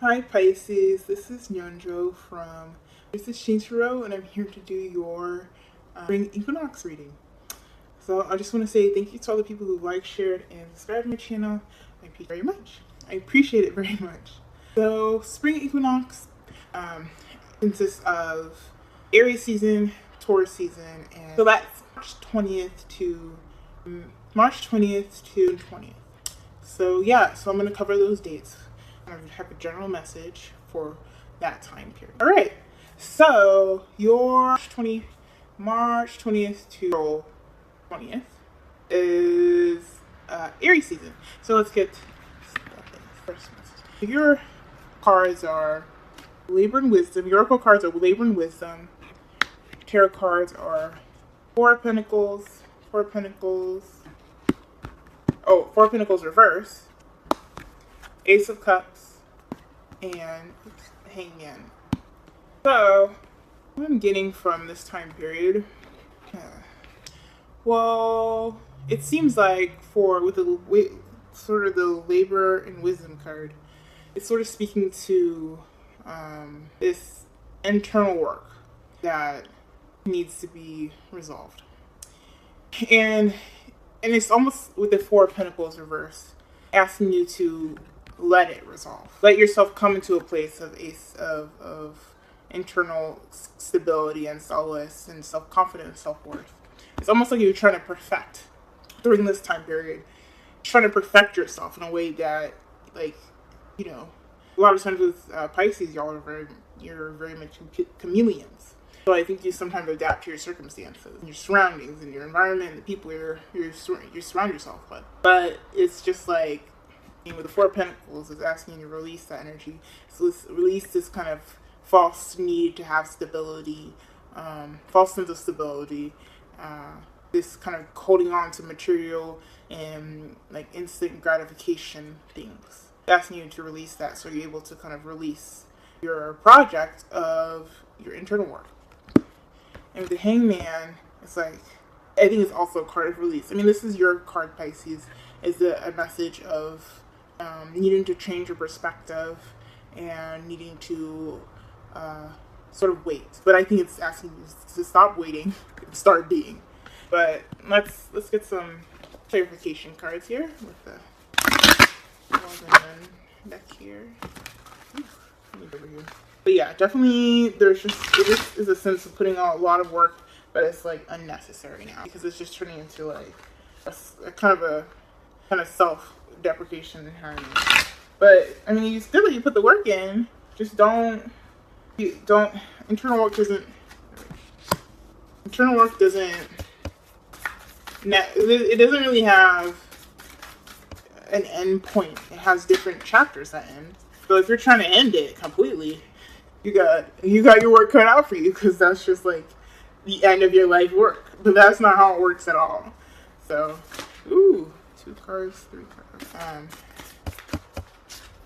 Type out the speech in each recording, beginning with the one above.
Hi Pisces, this is Nyonjo from This is Shintaro, and I'm here to do your spring equinox reading. So I just want to say thank you to all the people who liked, shared, and subscribed to my channel. I appreciate it very much. I appreciate it very much. So spring equinox consists of Aries season, Taurus season, and so that's March 20th to 20th. So yeah, so I'm going to cover those dates. I have a general message for that time period. All right, so your March 20th to 20th is Aries season. So let's get first message. Your cards are Labor and Wisdom. Your Oracle cards are Labor and Wisdom. Tarot cards are Four of Pentacles, Four of Pentacles. Oh, Four of Pentacles reverse. Ace of Cups, and Hangman. So, what I'm getting from this time period, well, it seems like with sort of the Labor and Wisdom card, it's sort of speaking to this internal work that needs to be resolved, and it's almost with the Four of Pentacles reverse, asking you to let it resolve. Let yourself come into a place of internal stability and solace and self-confidence, self-worth. It's almost like you're trying to perfect during this time period. Trying to perfect yourself in a way that, like, a lot of times with Pisces, you're very much chameleons. So I think you sometimes adapt to your circumstances, and your surroundings, and your environment, and the people you surround yourself with. But it's just like, with the Four of Pentacles, is asking you to release that energy. So release this kind of false need to have stability, false sense of stability, this kind of holding on to material and like instant gratification things. Asking you to release that, so you're able to kind of release your project of your internal work. And with the Hangman, it's like, I think it's also a card of release. I mean, this is your card, Pisces. Is a message of needing to change your perspective and needing to sort of wait. But I think it's asking you to stop waiting and start being. But let's get some clarification cards here with the deck here. Over here. But yeah, definitely this is a sense of putting on a lot of work, but it's like unnecessary now because it's just turning into like a kind of self-deprecation environment. But I mean, you still put the work in. Just internal work doesn't it doesn't really have an end point. It has different chapters that end. So if you're trying to end it completely, you got your work cut out for you, because that's just like the end of your life work. But that's not how it works at all. So, ooh, 2 cards, 3 cards. I'm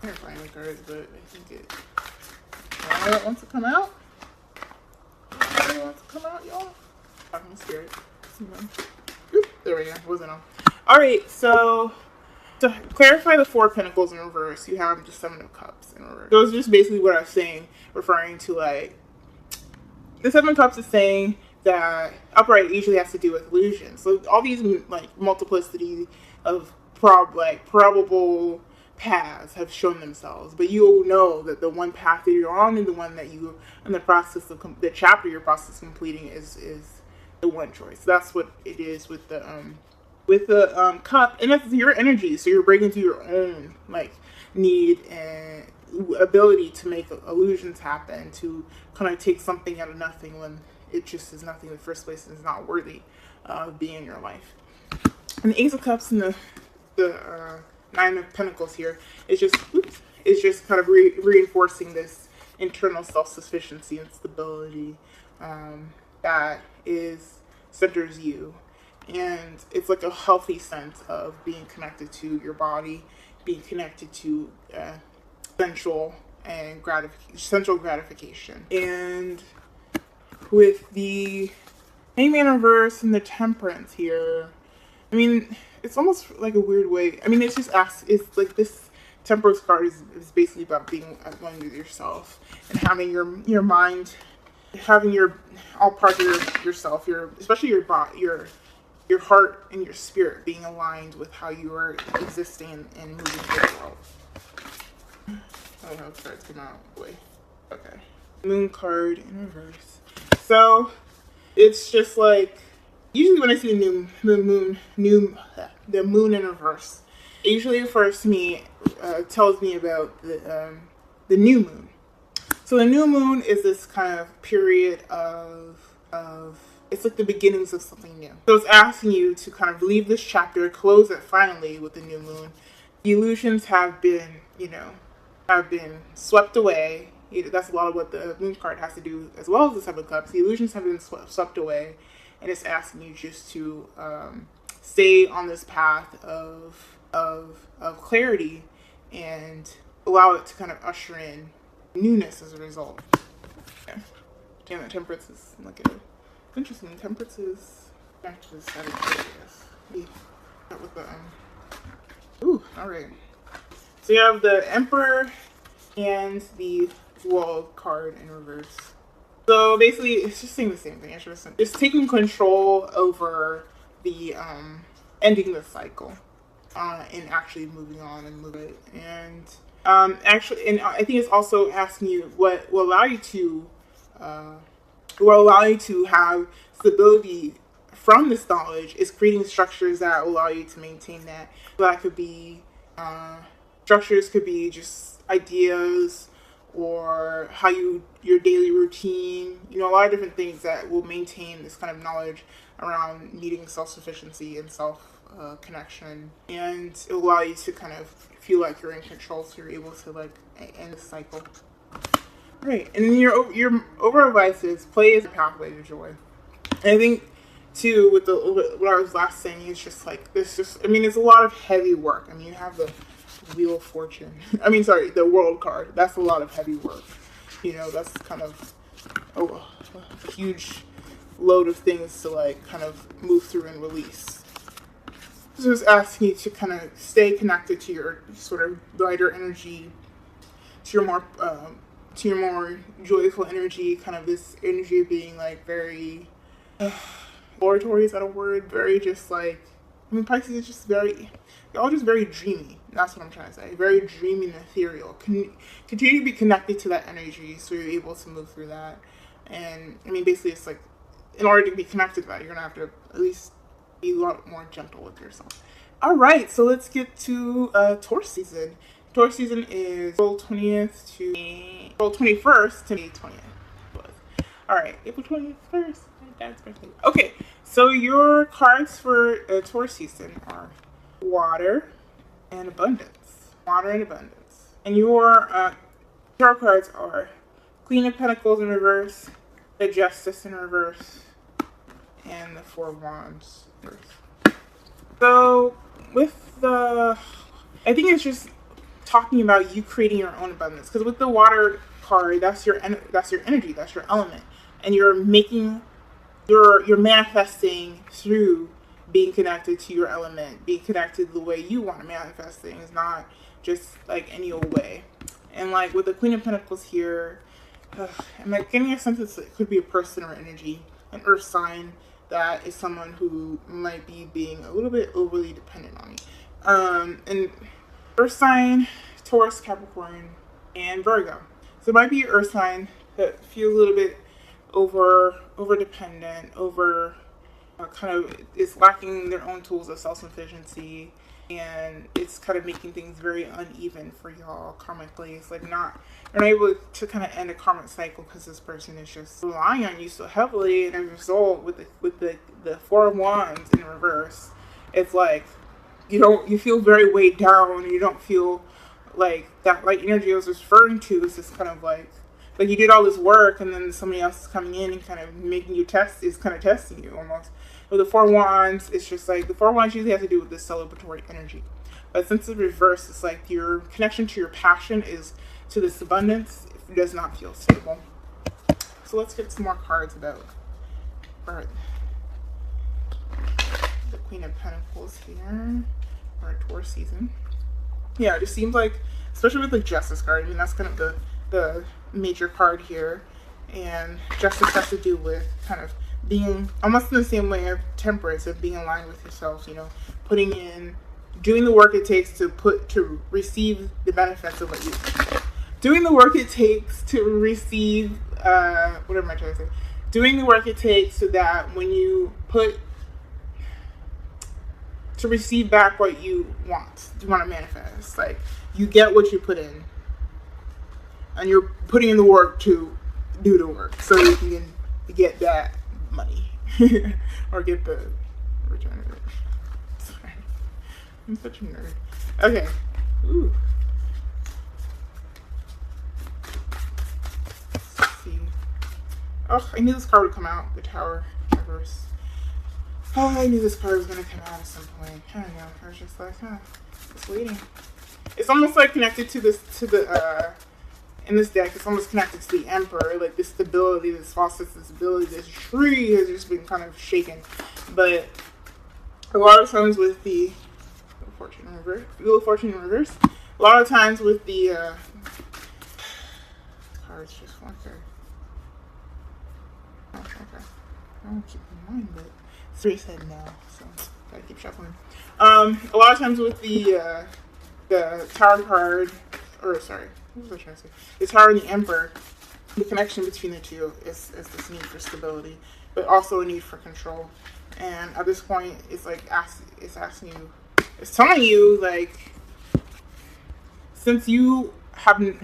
find the cards, but I think it wants to come out. It wants to come out, y'all. I'm scared. Oop, there we go. Wasn't on. All right, so to clarify the Four of Pentacles in reverse, you have the Seven of Cups in reverse. So it's just basically what I was saying, referring to like the Seven of Cups is saying that upright usually has to do with illusions. So all these like multiplicity of probable paths have shown themselves, but you know that the one path that you're on and the one that you in the process of the chapter you're process completing is the one choice. That's what it is with the cup, and that's your energy. So you're breaking through your own like need and ability to make illusions happen, to kind of take something out of nothing when it just is nothing in the first place and is not worthy of being in your life. And the Ace of Cups and the Nine of Pentacles here is just kind of reinforcing this internal self-sufficiency and stability that centers you. And it's like a healthy sense of being connected to your body, being connected to sensual gratification. And with the Hangman reverse and the Temperance here, I mean, it's almost like a weird way. I mean, it's like this Temperance card is basically about being at one with yourself and having your mind, having your all parts of yourself, especially your body, your heart and your spirit being aligned with how you are existing and moving through the world. I don't know if cards come out. Wait. Okay. Moon card in reverse. So it's just like, usually when I see the moon in reverse, it usually refers to me, tells me about the new moon. So the new moon is this kind of period of it's like the beginnings of something new. So it's asking you to kind of leave this chapter, close it finally with the new moon. The illusions have been, swept away. That's a lot of what the moon card has to do, as well as the Seven of Cups. The illusions have been swept away, and it's asking you just to stay on this path of clarity and allow it to kind of usher in newness as a result. Yeah. Damn it, Temperance is like a interesting. Temperance is actually Sagittarius. Start with the ooh, all right. So you have the Emperor and the World card in reverse. So basically, it's just saying the same thing. It's taking control over the ending the cycle, and actually moving on and moving. And I think it's also asking you what will allow you to have stability from this knowledge is creating structures that allow you to maintain that. So that could be structures, could be just ideas, or how your daily routine, a lot of different things that will maintain this kind of knowledge around needing self-sufficiency and self-connection, and it will allow you to kind of feel like you're in control, so you're able to like end the cycle. Right, and then your overall advice is play as a pathway to joy. And I think too, with what I was last saying, is just like this. It's a lot of heavy work. You have the Wheel of Fortune. The World card. That's a lot of heavy work. That's kind of a huge load of things to like kind of move through and release. So it's asking you to kind of stay connected to your sort of lighter energy, to your more joyful energy, kind of this energy of being like very exploratory, is that a word? Very just like, Pisces is just very, you're all just very dreamy. That's what I'm trying to say. Very dreamy and ethereal. Continue to be connected to that energy so you're able to move through that. And basically it's like, in order to be connected to that, you're going to have to at least be a lot more gentle with yourself. All right, so let's get to Taurus season. Taurus season is April 20th to April 21st to May 20th. All right, April 21st, my dad's birthday. Okay, so your cards for Taurus season are water and abundance. Water and abundance. And your tarot cards are Queen of Pentacles in reverse, the Justice in reverse, and the Four of Wands in reverse. So with I think it's just talking about you creating your own abundance, because with the water card, that's your energy, that's your element, and you're manifesting through being connected to your element, being connected the way you want to manifest things, not just like any old way. And like with the Queen of Pentacles here, I'm like getting a sense that it could be a person or energy, an earth sign that is someone who might be being a little bit overly dependent on you. And earth sign, Taurus, Capricorn, and Virgo. So it might be an earth sign that feels a little bit over dependent, kind of is lacking their own tools of self-sufficiency, and it's kind of making things very uneven for y'all karmically. It's like you're not able to kind of end a karmic cycle because this person is just relying on you so heavily, and as a result, with the Four of Wands in reverse, it's like you feel very weighed down, and you don't feel like that light energy I was referring to is just kind of like you did all this work, and then somebody else is coming in and kind of making you testing you almost. With the Four of Wands, it's just like the Four of Wands usually has to do with this celebratory energy. But since it's reversed, it's like your connection to your passion is to this abundance. It does not feel stable. So let's get some more cards about the Queen of Pentacles here, or Taurus season. Yeah, it just seems like, especially with the Justice card, I mean, that's kind of the major card here. And Justice has to do with kind of being almost in the same way of Temperance, of being aligned with yourself, you know, putting in, doing the work it takes to receive the benefits of what you, doing the work it takes to receive, what am I trying to say? Doing the work it takes so that when you to receive back what you want to manifest. Like, you get what you put in, and you're putting in the work to do the work so you can get that money or get the return of it. Sorry, I'm such a nerd. Okay. Ooh. Let's see. Oh, I knew this card would come out. The Tower Reverse. Oh, I knew this card was going to come out at some point. I don't know. I was just like, just waiting. It's almost like connected to this, in this deck, it's almost connected to the Emperor. Like, this stability, this false stability, this tree has just been kind of shaken. But a lot of times with the Wheel of Fortune in reverse, a lot of times with the, cards just flicker. Oh, okay. I don't keep in mind, but 3 said no, so gotta keep shuffling. A lot of times with the Tower card, or sorry, what was I trying to say? The Tower and the Emperor, the connection between the two is this need for stability, but also a need for control. And at this point, it's like it's asking you, it's telling you, like, since you haven't,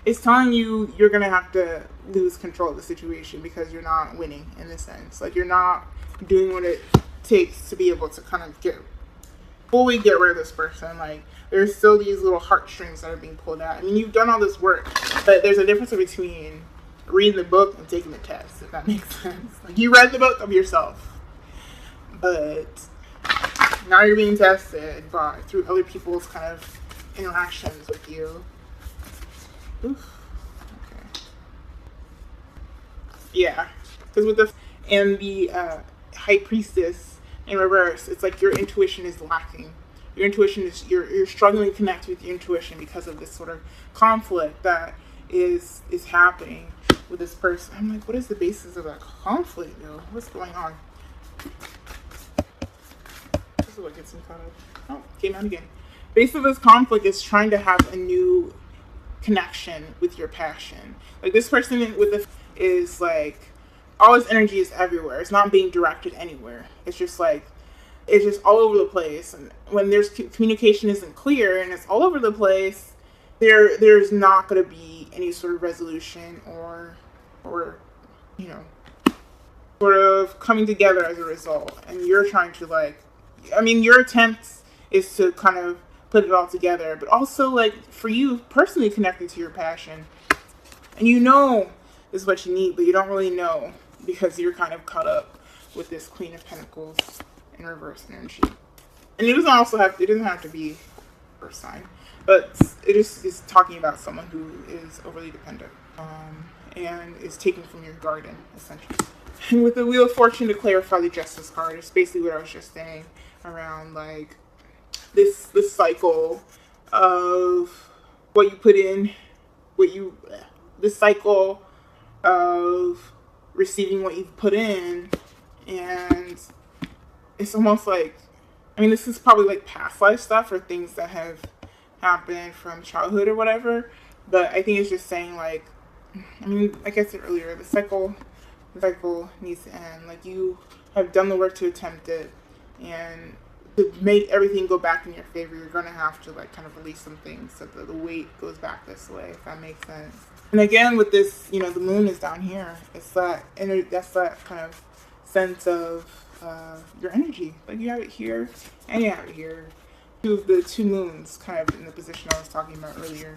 it's telling you you're gonna have to lose control of the situation because you're not winning in this sense. Like, you're not doing what it takes to be able to kind of fully get rid of this person. Like, there's still these little heartstrings that are being pulled out. I mean, you've done all this work, but there's a difference between reading the book and taking the test, if that makes sense. Like, you read the book of yourself, but now you're being tested through other people's kind of interactions with you. Oof. Okay. Yeah, because with the High Priestess in reverse, it's like your intuition is lacking. Your intuition is, you're struggling to connect with your intuition because of this sort of conflict that is happening with this person. I'm like, what is the basis of that conflict, though? What's going on? This is what gets me caught up. Oh, came out again. Base of this conflict is trying to have a new connection with your passion. Like, this person is like, all his energy is everywhere. It's not being directed anywhere. It's just like, it's just all over the place. And when there's communication isn't clear and it's all over the place, there's not going to be any sort of resolution or you know, sort of coming together as a result. And you're trying to, like, I mean, your attempt is to kind of put it all together, but also, like, for you personally connecting to your passion, and you know this is what you need, but you don't really know because you're kind of caught up with this Queen of Pentacles in reverse energy. And it doesn't have to be first sign, but it is talking about someone who is overly dependent and is taken from your garden, essentially. And with the Wheel of Fortune, to clarify the Justice card, it's basically what I was just saying around, like, this cycle of what you put in, this cycle of receiving what you've put in. And it's almost like, I mean, this is probably like past life stuff or things that have happened from childhood or whatever, but I think it's just saying, like, I mean, like I said earlier, the cycle needs to end. Like, you have done the work to attempt it, and to make everything go back in your favor, you're going to have to, like, kind of release some things so that the weight goes back this way, if that makes sense. And again, with this, you know, the moon is down here. It's that, and that's that kind of sense of your energy. Like, you have it here and you have it here. The two moons kind of in the position I was talking about earlier.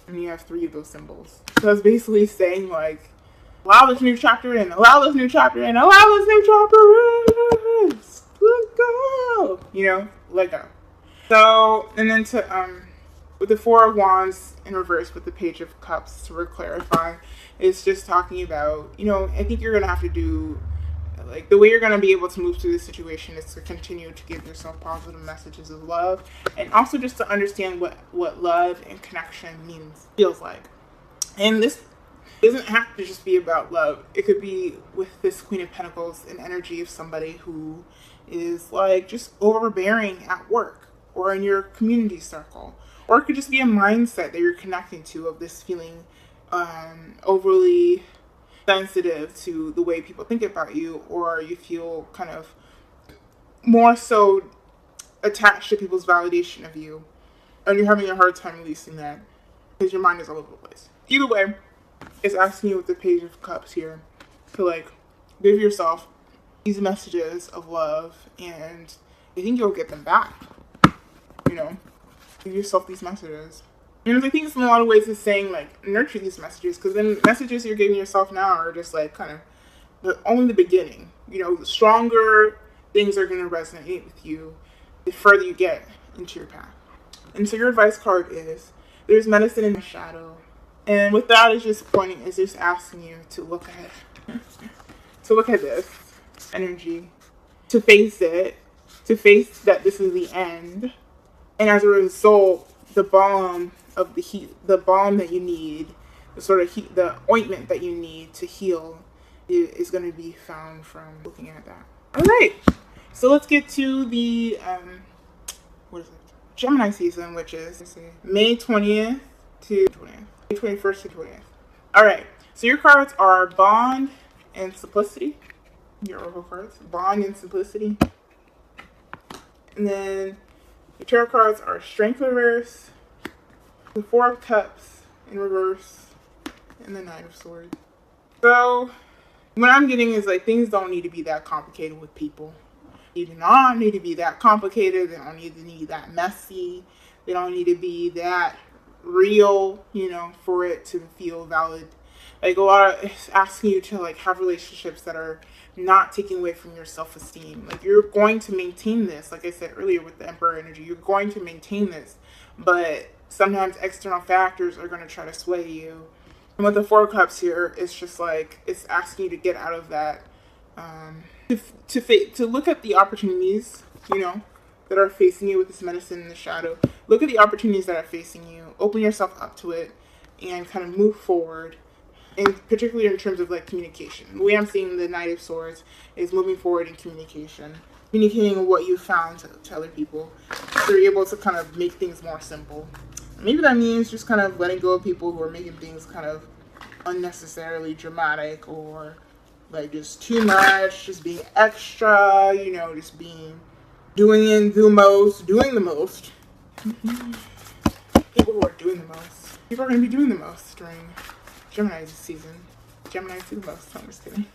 And you have 3 of those symbols. So it's basically saying, like, allow this new chapter in, allow this new chapter in, allow this new chapter in. Let go. You know, let go. So, and then with the 4 of Wands in reverse with the Page of Cups, to clarify, it's just talking about, you know, I think you're going to have to do Like, the way you're going to be able to move through this situation is to continue to give yourself positive messages of love, and also just to understand what love and connection feels like. And this doesn't have to just be about love. It could be with this Queen of Pentacles, an energy of somebody who is like just overbearing at work or in your community circle. Or it could just be a mindset that you're connecting to, of this feeling overly sensitive to the way people think about you, or you feel kind of more so attached to people's validation of you, and you're having a hard time releasing that because your mind is all over the place. Either way, it's asking you with the Page of Cups here to like give yourself these messages of love, and I think you'll get them back. You know, give yourself these messages. And I think it's in a lot of ways it's saying like nurture these messages, because then messages you're giving yourself now are just like kind of only the beginning. You know, the stronger things are going to resonate with you the further you get into your path. And so your advice card is there's medicine in the shadow. And with that, it's just asking you to look at this energy, to face it, to face that this is the end. And as a result, the balm of the heat, the balm that you need, the sort of heat, the ointment that you need to heal is going to be found from looking at that. All right. So let's get to the, Gemini season, which is May 20th to 20th. 21st to 20th. All right. So your cards are Bond and Simplicity. Your oracle cards, Bond and Simplicity. And then your tarot cards are Strength reverse, the Four of Cups in reverse, and the Nine of Swords. So what I'm getting is like things don't need to be that complicated with people. They do not need to be that complicated. They don't need to be that messy. They don't need to be that real, you know, for it to feel valid. Like a lot of it's asking you to like have relationships that are not taking away from your self-esteem. Like you're going to maintain this, like I said earlier with the Emperor energy, you're going to maintain this, but sometimes external factors are going to try to sway you. And with the Four of Cups here, it's just like it's asking you to get out of that, to look at the opportunities, you know, that are facing you with this medicine in the shadow. Look at the opportunities that are facing you, open yourself up to it, and kind of move forward. And particularly in terms of like communication. The way I'm seeing the Knight of Swords is moving forward in communication. Communicating what you found to other people. So you're able to kind of make things more simple. Maybe that means just kind of letting go of people who are making things kind of unnecessarily dramatic, or like just too much, just being extra, you know, just doing the most. People who are doing the most. People are going to be doing the most during Gemini season. Gemini do the most. I'm just kidding.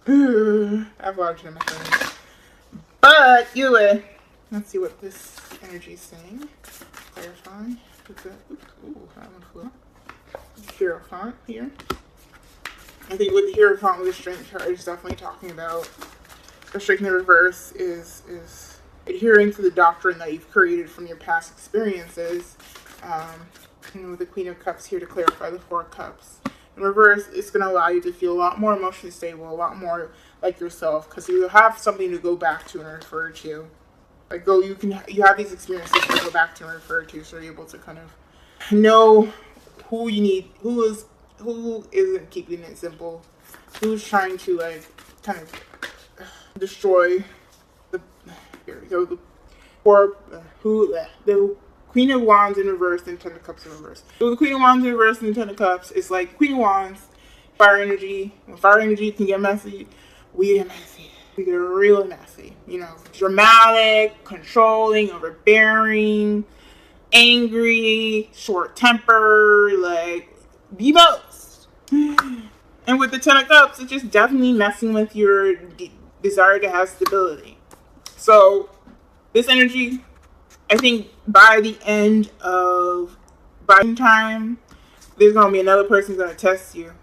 I have a lot of Gemini friends. But anyway, let's see what this energy is saying. Clarify. Ooh, that one flew. Hierophant here. I think with the Hierophant with the Strength card, it's definitely talking about the Strength in the reverse is adhering to the doctrine that you've created from your past experiences. And with the Queen of Cups here to clarify the Four of Cups. In reverse, it's going to allow you to feel a lot more emotionally stable, a lot more like yourself, because you have something to go back to and refer to. Like you have these experiences to go back to and refer to, so you're able to kind of know who you need, who isn't keeping it simple, who's trying to like kind of destroy the Queen of Wands in reverse and Ten of Cups in reverse. So the Queen of Wands in reverse and Ten of Cups is like Queen of Wands, fire energy. When fire energy can get messy, we get messy. We get real messy. You know, dramatic, controlling, overbearing, angry, short temper, like the most. And with the Ten of Cups, it's just definitely messing with your desire to have stability. So this energy, I think by the end of time, there's going to be another person going to test you.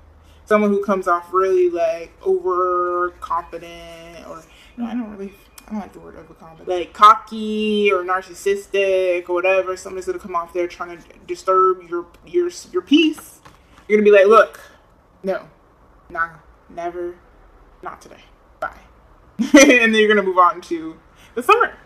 Someone who comes off really like overconfident, or I don't like the word overconfident, like cocky or narcissistic or whatever. Somebody's going to come off there trying to disturb your peace. You're going to be like, look, no, nah, never, not today. bye. And then you're going to move on to the summer.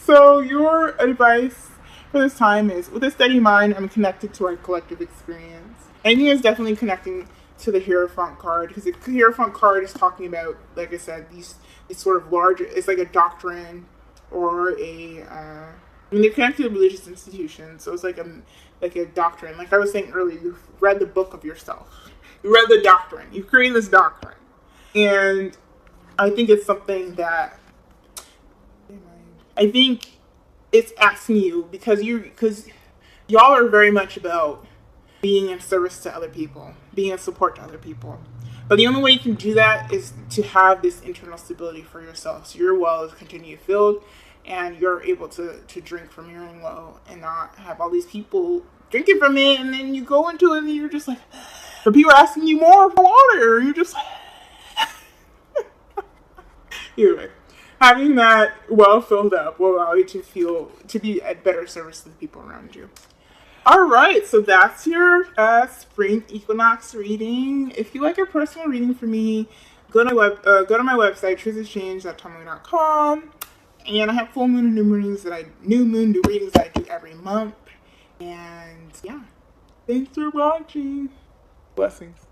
So your advice for this time is, with a steady mind, I'm connected to our collective experience. I think it's definitely connecting to the Hierophant card, because the Hierophant card is talking about, like I said, these sort of large, it's like a doctrine or I mean, they're connected to religious institutions, so it's like a doctrine. Like I was saying earlier, you've read the book of yourself. You read the doctrine. You've created this doctrine. And I think it's something that I think it's asking you, because y'all are very much about being in service to other people, being in support to other people. But the only way you can do that is to have this internal stability for yourself, so your well is continually filled and you're able to drink from your own well and not have all these people drinking from it, and then you go into it and you're just like, the people are asking you more for water, and you're just like, anyway, having that well filled up will allow you to be at better service to the people around you. All right, so that's your spring equinox reading. If you like a personal reading from me, go to my website, truthexchange.tumblr.com, and I have full moon and new moon readings that I do every month. And yeah, thanks for watching. Blessings.